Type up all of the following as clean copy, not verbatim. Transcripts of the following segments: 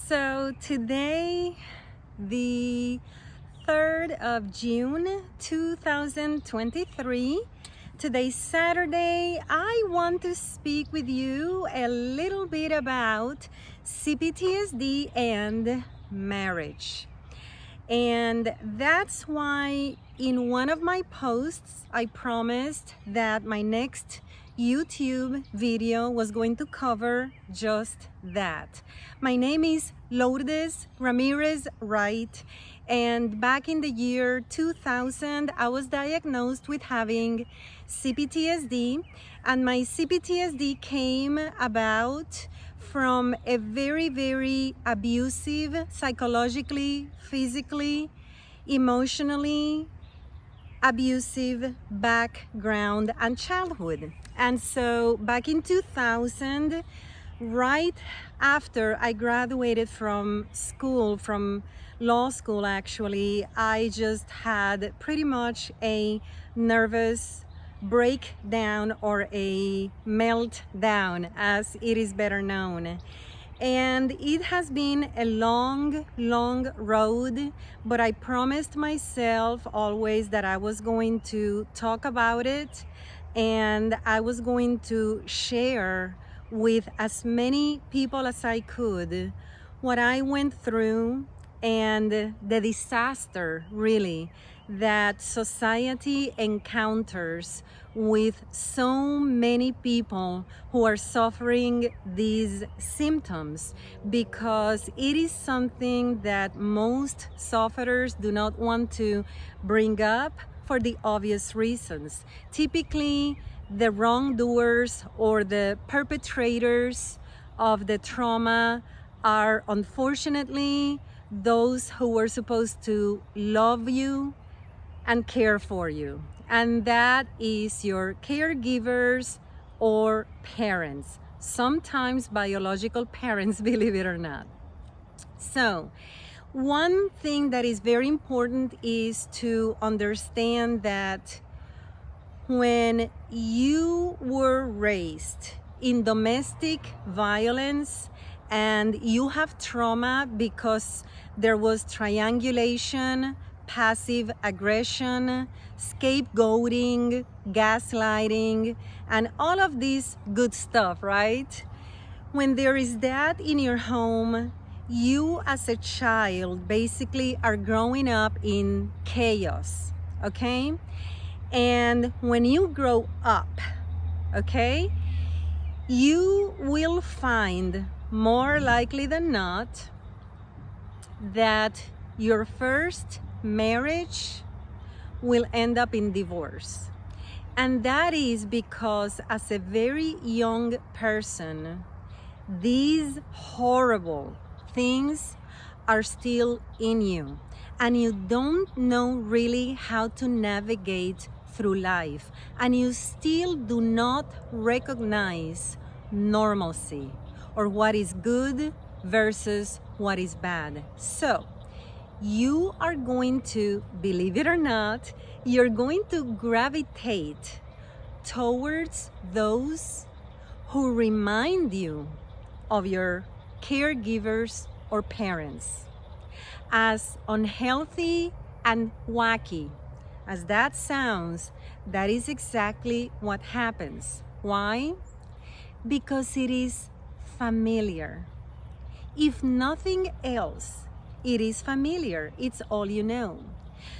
So today, the 3rd of June 2023, today's Saturday, I want to speak with you a little bit about CPTSD and marriage. And that's why in one of my posts, I promised that my next YouTube video was going to cover just that. My name is Lourdes Ramirez Wright, and back in the year 2000, I was diagnosed with having CPTSD, and my CPTSD came about from a very abusive, psychologically, physically, emotionally abusive background and childhood. And so back in 2000, right after I graduated from school, from law school actually, I just had pretty much a nervous breakdown, or a meltdown as it is better known. And it has been a long road, but I promised myself always that I was going to talk about it, and I was going to share with as many people as I could what I went through and the disaster really that society encounters with so many people who are suffering these symptoms, because it is something that most sufferers do not want to bring up for the obvious reasons. Typically, the wrongdoers or the perpetrators of the trauma are unfortunately those who were supposed to love you and care for you, and that is your caregivers or parents, sometimes biological parents, believe it or not. So one thing that is very important is to understand that when you were raised in domestic violence and you have trauma because there was triangulation, passive aggression, scapegoating, gaslighting, and all of this good stuff, right? When there is that in your home, you as a child basically are growing up in chaos, okay? And when you grow up, okay, you will find more likely than not that your first marriage will end up in divorce. And that is because as a very young person, these horrible things are still in you, and you don't know really how to navigate through life, and you still do not recognize normalcy or what is good versus what is bad. So you are going to, believe it or not, you're going to gravitate towards those who remind you of your caregivers or parents. As unhealthy and wacky as that sounds, that is exactly what happens. Why? Because it is familiar. If nothing else, it is familiar. It's all you know.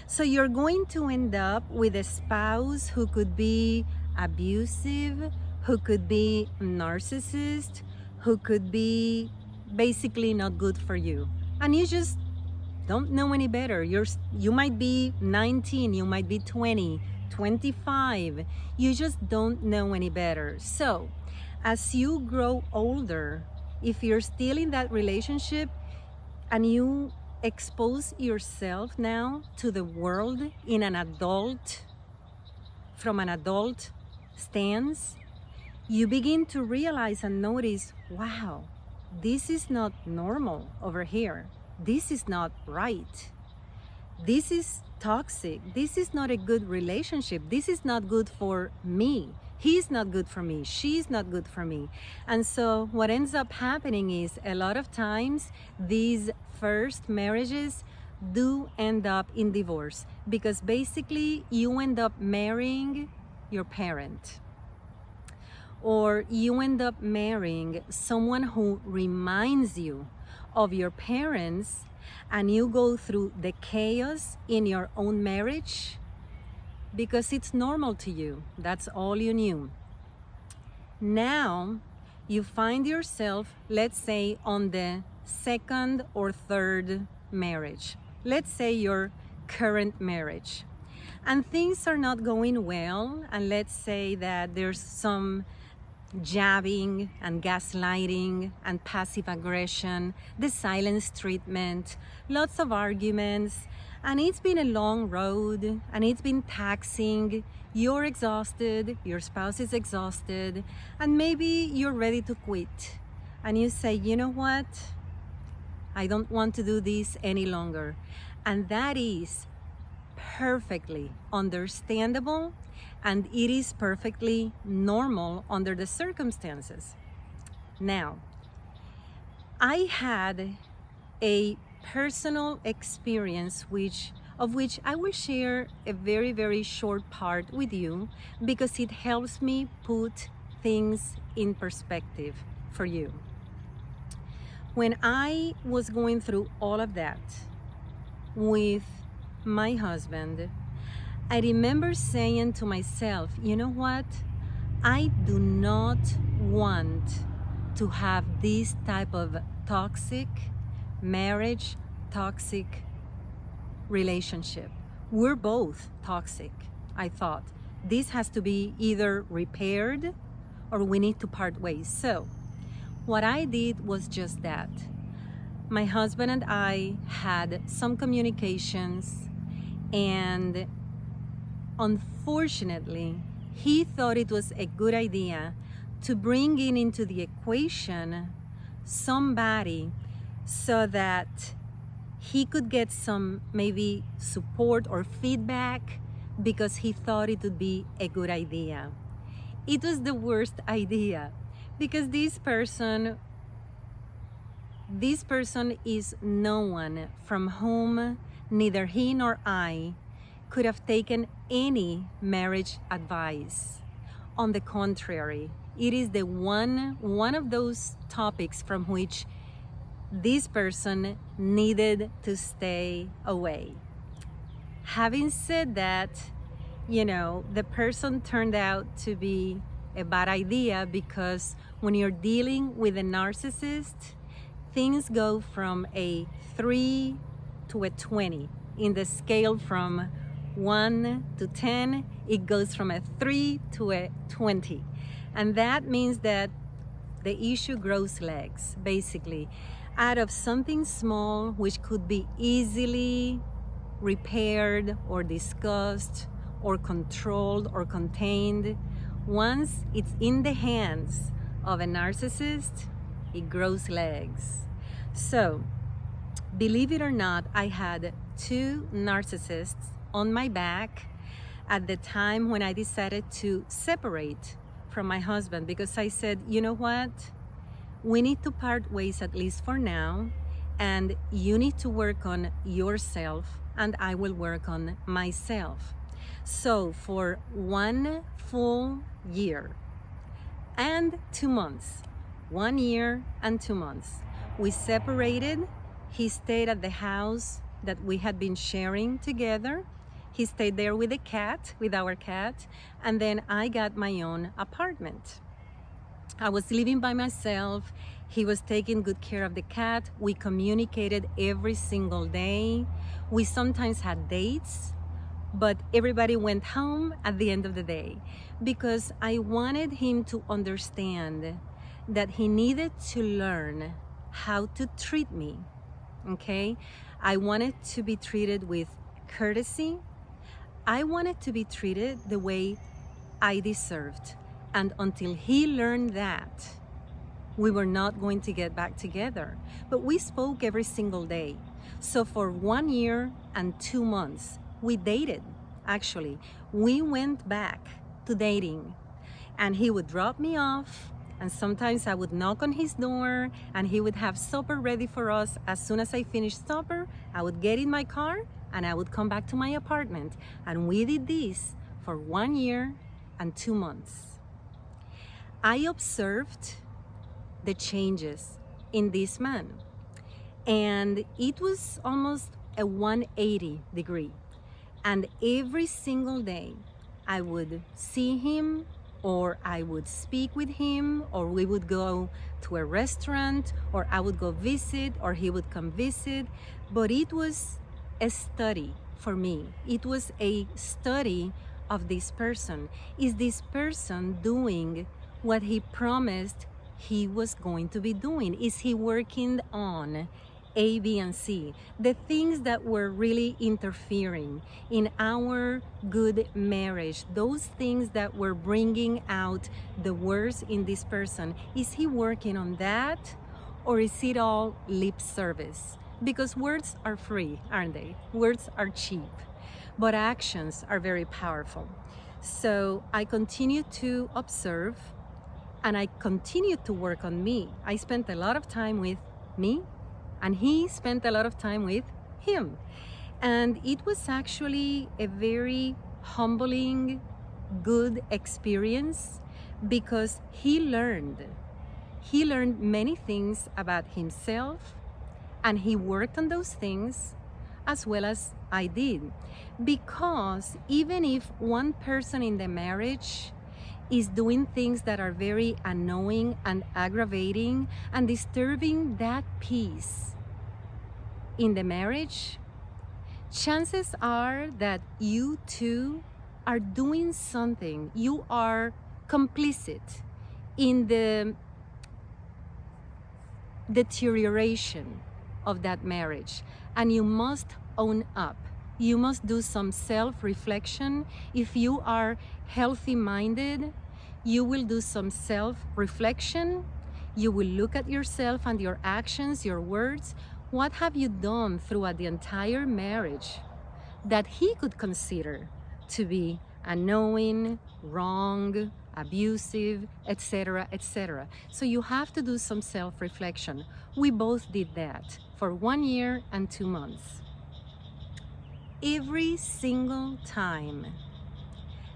So you're going to end up with a spouse who could be abusive, who could be narcissist, who could be basically not good for you. And you just don't know any better. You might be 19, you might be 20, 25. You just don't know any better. So as you grow older, if you're still in that relationship and you expose yourself now to the world in an adult, from an adult stance, you begin to realize and notice, wow, this is not normal over here. This is not right. This is toxic. This is not a good relationship. This is not good for me. He's not good for me. She's not good for me. And so what ends up happening is a lot of times these first marriages do end up in divorce because basically you end up marrying your parent, or you end up marrying someone who reminds you of your parents, and you go through the chaos in your own marriage because it's normal to you. That's all you knew. Now you find yourself, let's say, on the second or third marriage. Let's say your current marriage. And things are not going well, and let's say that there's some jabbing and gaslighting and passive aggression, the silence treatment, lots of arguments, and it's been a long road and it's been taxing. You're exhausted, your spouse is exhausted, and maybe you're ready to quit. And you say, you know what? I don't want to do this any longer. And that is perfectly understandable, and it is perfectly normal under the circumstances. Now, I had a personal experience of which I will share a very, very short part with you because it helps me put things in perspective for you. When I was going through all of that with my husband, I remember saying to myself, you know what? I do not want to have this type of toxic marriage, toxic relationship. We're both toxic, I thought. This has to be either repaired or we need to part ways. So what I did was just that. My husband and I had some communications, and unfortunately, he thought it was a good idea to bring into the equation somebody so that he could get some maybe support or feedback because he thought it would be a good idea. It was the worst idea because this person is no one from whom neither he nor I could have taken any marriage advice. On the contrary, it is the one of those topics from which this person needed to stay away. Having said that, the person turned out to be a bad idea because when you're dealing with a narcissist, things go from a 3 to a 20. In the scale from 1 to 10, it goes from a 3 to a 20. And that means that the issue grows legs, basically. Out of something small, which could be easily repaired or discussed or controlled or contained, once it's in the hands of a narcissist, it grows legs. So, believe it or not, I had 2 narcissists on my back at the time when I decided to separate from my husband, because I said, you know what? We need to part ways, at least for now, and you need to work on yourself and I will work on myself. So for 1 full year and 2 months, 1 year and 2 months, we separated. He stayed at the house that we had been sharing together. He stayed there with our cat, and then I got my own apartment. I was living by myself. He was taking good care of the cat. We communicated every single day. We sometimes had dates, but everybody went home at the end of the day because I wanted him to understand that he needed to learn how to treat me, okay? I wanted to be treated with courtesy. I wanted to be treated the way I deserved. And until he learned that, we were not going to get back together. But we spoke every single day. So for 1 year and 2 months, we dated, actually. We went back to dating. And he would drop me off, and sometimes I would knock on his door, and he would have supper ready for us. As soon as I finished supper, I would get in my car and I would come back to my apartment. And we did this for 1 year and 2 months. I observed the changes in this man, and it was almost a 180 degree. And every single day I would see him, or I would speak with him, or we would go to a restaurant, or I would go visit, or he would come visit. But it was a study for me. It was a study of this person. Is this person doing what he promised he was going to be doing? Is he working on A, B, and C, the things that were really interfering in our good marriage, those things that were bringing out the worst in this person? Is he working on that, or is it all lip service? Because words are free, aren't they? Words are cheap, but actions are very powerful. So I continue to observe, and I continue to work on me. I spent a lot of time with me, and he spent a lot of time with him. And it was actually a very humbling, good experience, because he learned many things about himself, and he worked on those things as well as I did. Because even if one person in the marriage is doing things that are very annoying and aggravating and disturbing that peace in the marriage, chances are that you too are doing something. You are complicit in the deterioration of that marriage, and you must own up. You must do some self-reflection. If you are healthy-minded, you will do some self-reflection. You will look at yourself and your actions, your words. What have you done throughout the entire marriage that he could consider to be annoying, wrong, abusive, etc., etc.? So you have to do some self-reflection. We both did that for 1 year and 2 months. Every single time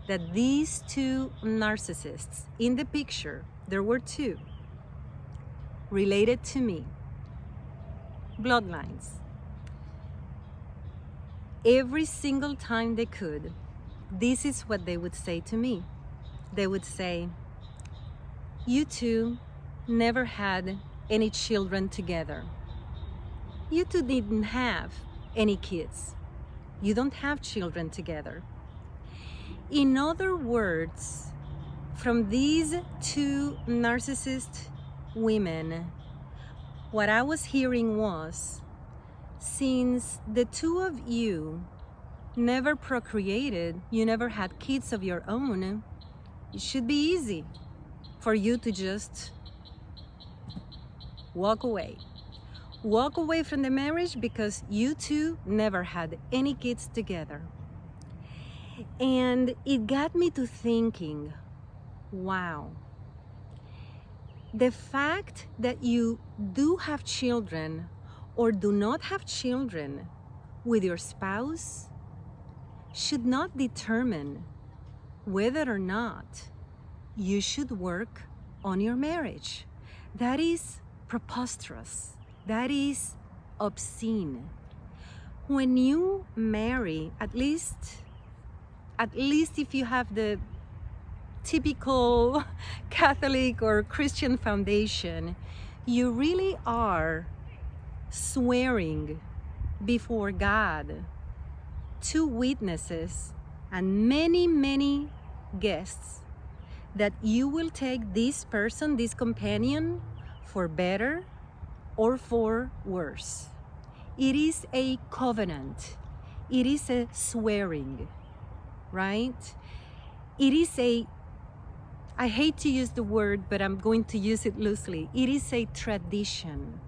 that these two narcissists in the picture, there were two, related to me, bloodlines, every single time they could, this is what they would say to me. They would say, you two never had any children together. You two didn't have any kids. You don't have children together. In other words, from these two narcissist women, what I was hearing was, since the two of you never procreated, you never had kids of your own, it should be easy for you to just walk away. Walk away from the marriage because you two never had any kids together. And it got me to thinking, wow, the fact that you do have children or do not have children with your spouse should not determine whether or not you should work on your marriage. That is preposterous. That is obscene. When you marry, at least if you have the typical Catholic or Christian foundation, you really are swearing before God, two witnesses and many guests, that you will take this person, this companion, for better or for worse. It is a covenant. It is a swearing, right? It is a, I hate to use the word, but I'm going to use it loosely. It is a tradition,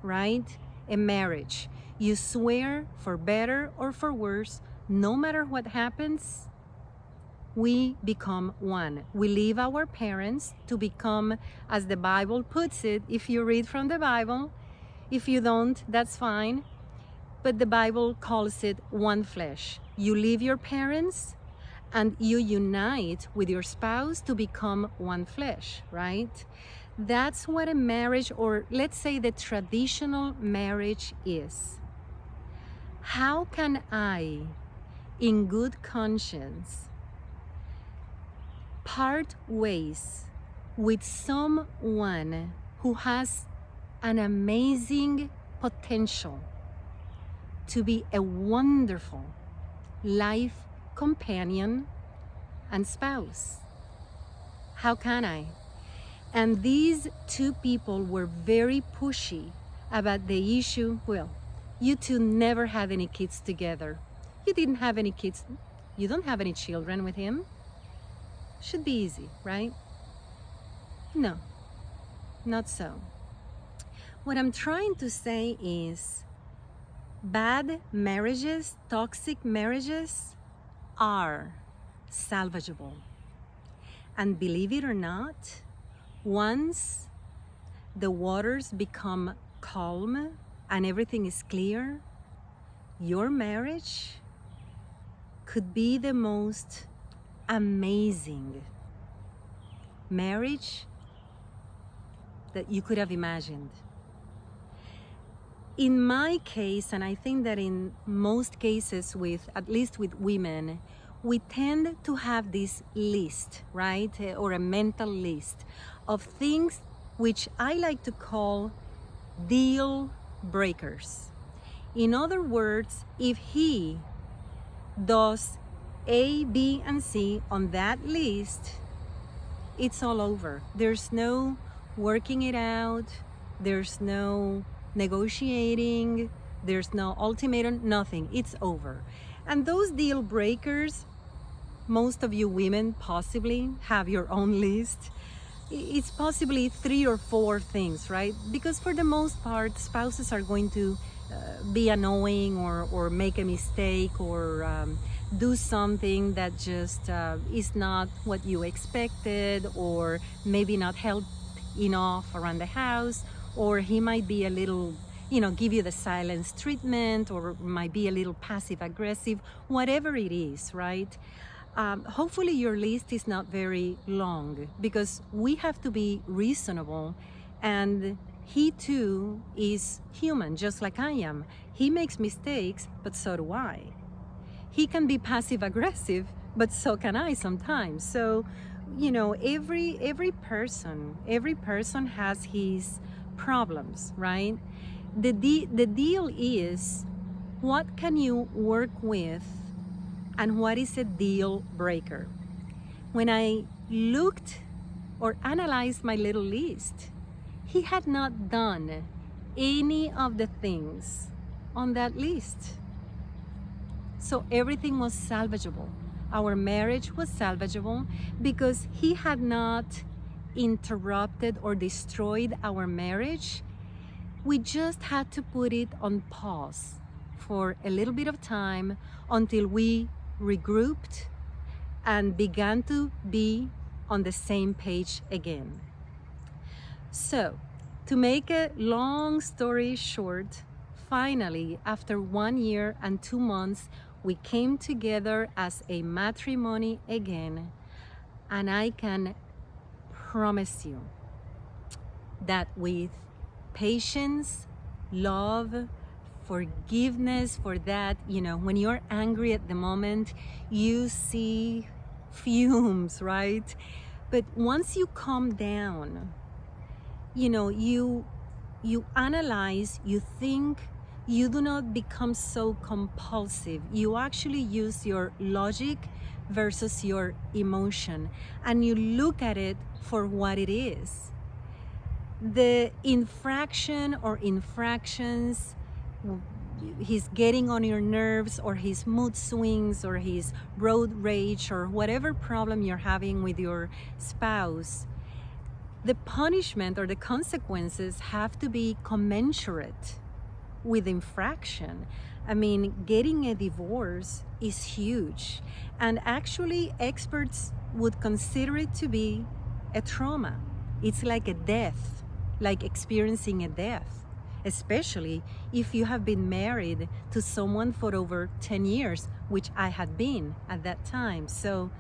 right? A marriage. You swear for better or for worse, no matter what happens, we become one. We leave our parents to become, as the Bible puts it, if you read from the Bible, if you don't, that's fine. But the Bible calls it one flesh. You leave your parents and you unite with your spouse to become one flesh, right? That's what a marriage, or let's say the traditional marriage, is. How can I, in good conscience, part ways with someone who has an amazing potential to be a wonderful life companion and spouse? How can I? And these two people were very pushy about the issue. Well, you two never had any kids together. You didn't have any kids. You don't have any children with him. Should be easy, right? No, not so. What I'm trying to say is bad marriages, toxic marriages are salvageable. And believe it or not, once the waters become calm and everything is clear, your marriage could be the most amazing marriage that you could have imagined. In my case, and I think that in most cases at least with women, we tend to have this list, right? Or a mental list of things which I like to call deal breakers. In other words, if he does A, B, and C on that list, it's all over. There's no working it out. There's no negotiating. There's no ultimatum, nothing. It's over. And those deal breakers, most of you women possibly have your own list. It's possibly 3 or 4 things, right? Because for the most part, spouses are going to be annoying or make a mistake or do something that just is not what you expected, or maybe not help enough around the house, or he might be a little, give you the silence treatment, or might be a little passive aggressive, whatever it is, right? Hopefully your list is not very long, because we have to be reasonable, and he too is human, just like I am. He makes mistakes, but so do I. He can be passive aggressive, but so can I sometimes. So, every person has his problems, right? The deal is, what can you work with and what is a deal breaker? When I looked or analyzed my little list, he had not done any of the things on that list. So everything was salvageable. Our marriage was salvageable because he had not interrupted or destroyed our marriage. We just had to put it on pause for a little bit of time until we regrouped and began to be on the same page again. So, to make a long story short, finally, after 1 year and 2 months, we came together as a matrimony again, and I can promise you that with patience, love, forgiveness for that, when you're angry at the moment, you see fumes, right? But once you calm down, you analyze, you think, you do not become so compulsive. You actually use your logic versus your emotion, and you look at it for what it is. The infraction or infractions, he's getting on your nerves, or his mood swings, or his road rage, or whatever problem you're having with your spouse, the punishment or the consequences have to be commensurate with infraction. I mean, getting a divorce is huge. And actually, experts would consider it to be a trauma. It's like a death, like experiencing a death, especially if you have been married to someone for over 10 years, which I had been at that time. So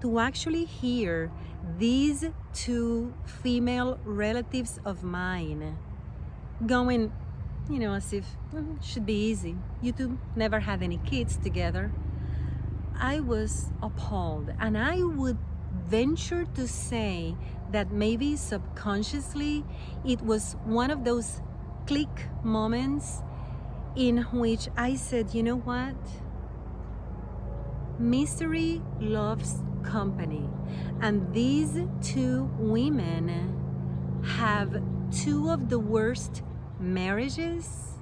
to actually hear these two female relatives of mine going, as if should be easy. You two never had any kids together. I was appalled, and I would venture to say that maybe subconsciously it was one of those click moments in which I said, you know what? Misery loves company. And these two women have two of the worst marriages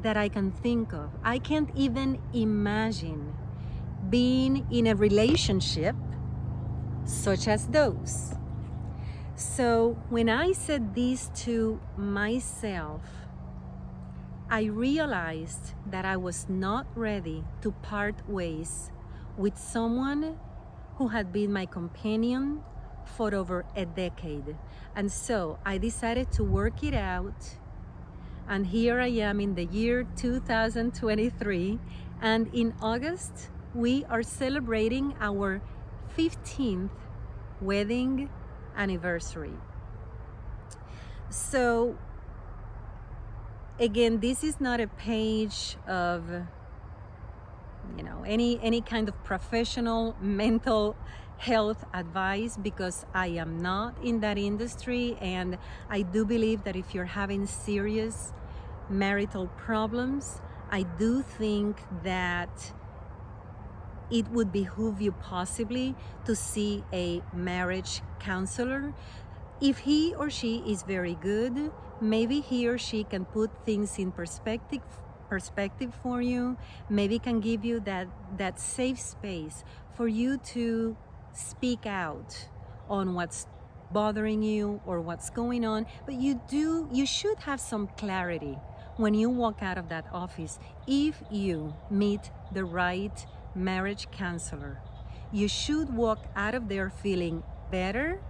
that I can think of. I can't even imagine being in a relationship such as those. So when I said this to myself, I realized that I was not ready to part ways with someone who had been my companion for over a decade. And so I decided to work it out. And here I am in the year 2023. And in August, we are celebrating our 15th wedding anniversary. So again, this is not a page of any kind of professional mental health advice, because I am not in that industry, and I do believe that if you're having serious marital problems, I do think that it would behoove you possibly to see a marriage counselor. If he or she is very good, maybe he or she can put things in perspective for you, maybe can give you that safe space for you to speak out on what's bothering you or what's going on. But you should have some clarity when you walk out of that office. If you meet the right marriage counselor, you should walk out of there feeling better,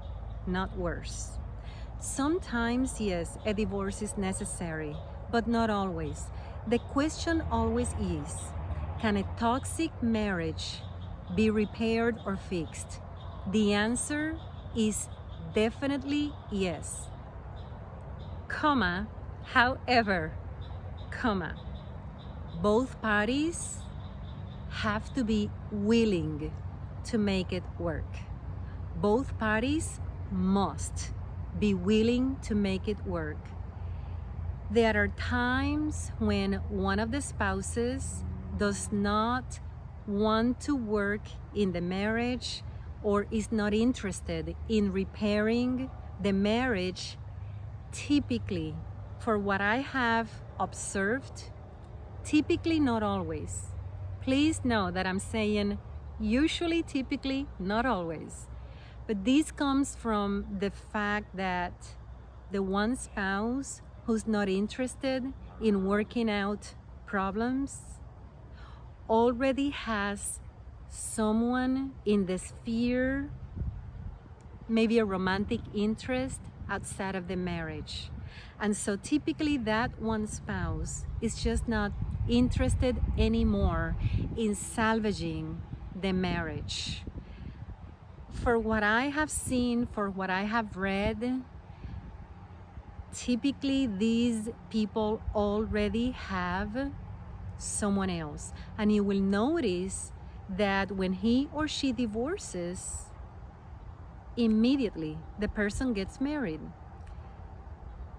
not worse. Sometimes, yes, a divorce is necessary, but not always. The question always is, can a toxic marriage be repaired or fixed? The answer is definitely yes. However, both parties have to be willing to make it work. Both parties must be willing to make it work. There are times when one of the spouses does not want to work in the marriage or is not interested in repairing the marriage. Typically, for what I have observed, typically, not always. Please know that I'm saying usually, typically, not always. But this comes from the fact that the one spouse who's not interested in working out problems already has someone in the sphere, maybe a romantic interest outside of the marriage. And so typically that one spouse is just not interested anymore in salvaging the marriage. For what I have seen, for what I have read, typically these people already have someone else. And you will notice that when he or she divorces, immediately the person gets married.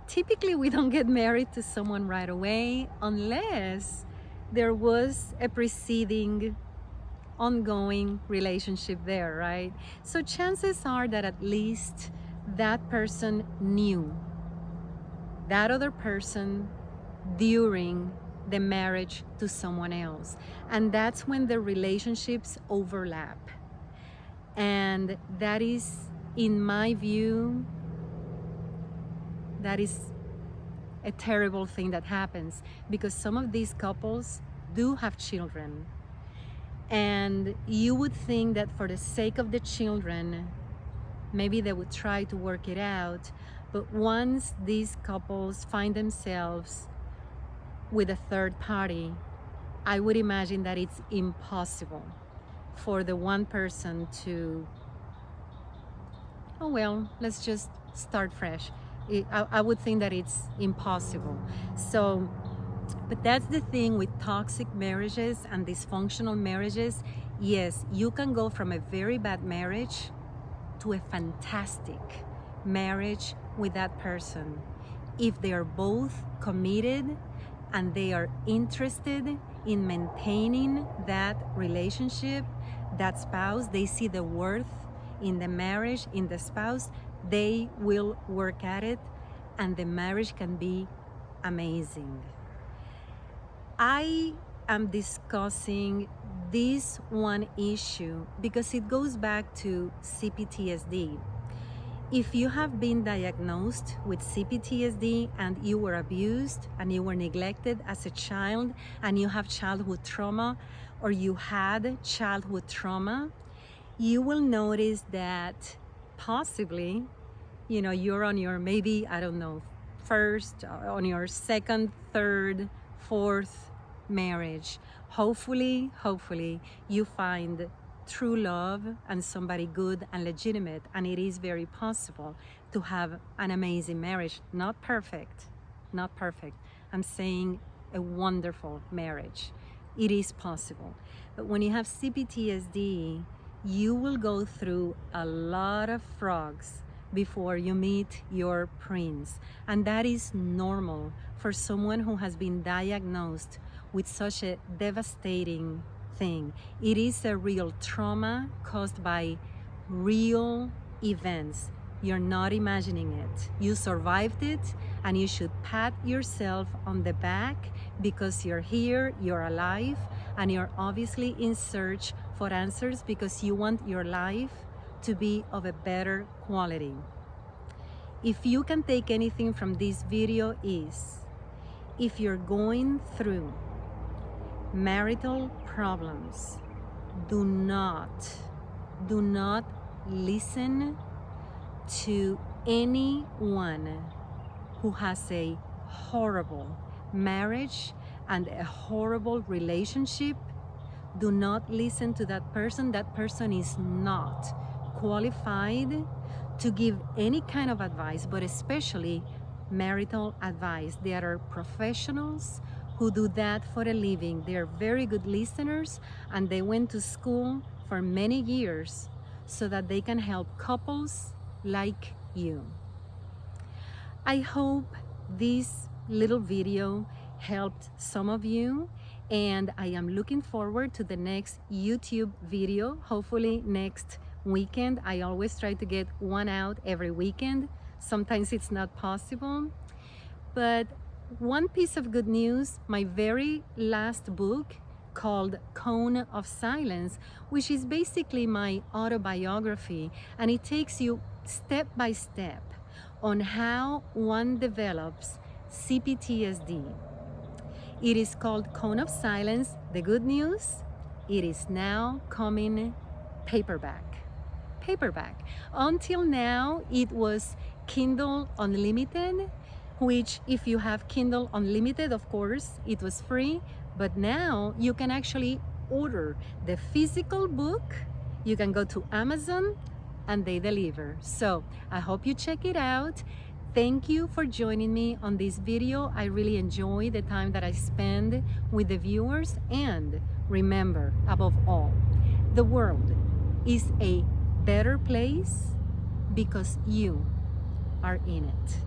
Typically we don't get married to someone right away unless there was a preceding ongoing relationship there, right? So chances are that at least that person knew that other person during the marriage to someone else. And that's when the relationships overlap. And that is, in my view, that is a terrible thing that happens, because some of these couples do have children. And you would think that for the sake of the children, maybe they would try to work it out. But once these couples find themselves with a third party, I would imagine that it's impossible for the one person to, oh well, let's just start fresh. I would think that it's impossible. So, but that's the thing with toxic marriages and dysfunctional marriages. Yes, you can go from a very bad marriage to a fantastic marriage with that person if they are both committed and they are interested in maintaining that relationship, that spouse. They see the worth in the marriage, in the spouse. They will work at it, and the marriage can be amazing. I am discussing this one issue because it goes back to CPTSD. If you have been diagnosed with CPTSD and you were abused and you were neglected as a child and you have childhood trauma, or you had childhood trauma, you will notice that possibly, you're on your, maybe, I don't know, first, on your second, third, fourth marriage. Hopefully you find true love and somebody good and legitimate, and it is very possible to have an amazing marriage. Not perfect. I'm saying a wonderful marriage. It is possible. But when you have CPTSD, you will go through a lot of frogs before you meet your prince. And that is normal for someone who has been diagnosed with such a devastating thing. It is a real trauma caused by real events. You're not imagining it. You survived it, and you should pat yourself on the back because you're here, you're alive, and you're obviously in search for answers because you want your life to be of a better quality. If you can take anything from this video is, if you're going through marital problems, do not listen to anyone who has a horrible marriage and a horrible relationship. Do not listen to that person. That person is not qualified to give any kind of advice, but especially marital advice. They are professionals who do that for a living. They are very good listeners, and they went to school for many years so that they can help couples like you. I hope this little video helped some of you, and I am looking forward to the next YouTube video, hopefully next weekend. I always try to get one out every weekend. Sometimes it's not possible, but one piece of good news, my very last book called Cone of Silence, which is basically my autobiography, and it takes you step by step on how one develops CPTSD. It is called Cone of Silence. The good news, it is now coming paperback. Until now, it was Kindle Unlimited, which if you have Kindle Unlimited, of course, it was free. But now you can actually order the physical book. You can go to Amazon and they deliver. So I hope you check it out. Thank you for joining me on this video. I really enjoy the time that I spend with the viewers. And remember, above all, the world is a better place because you are in it.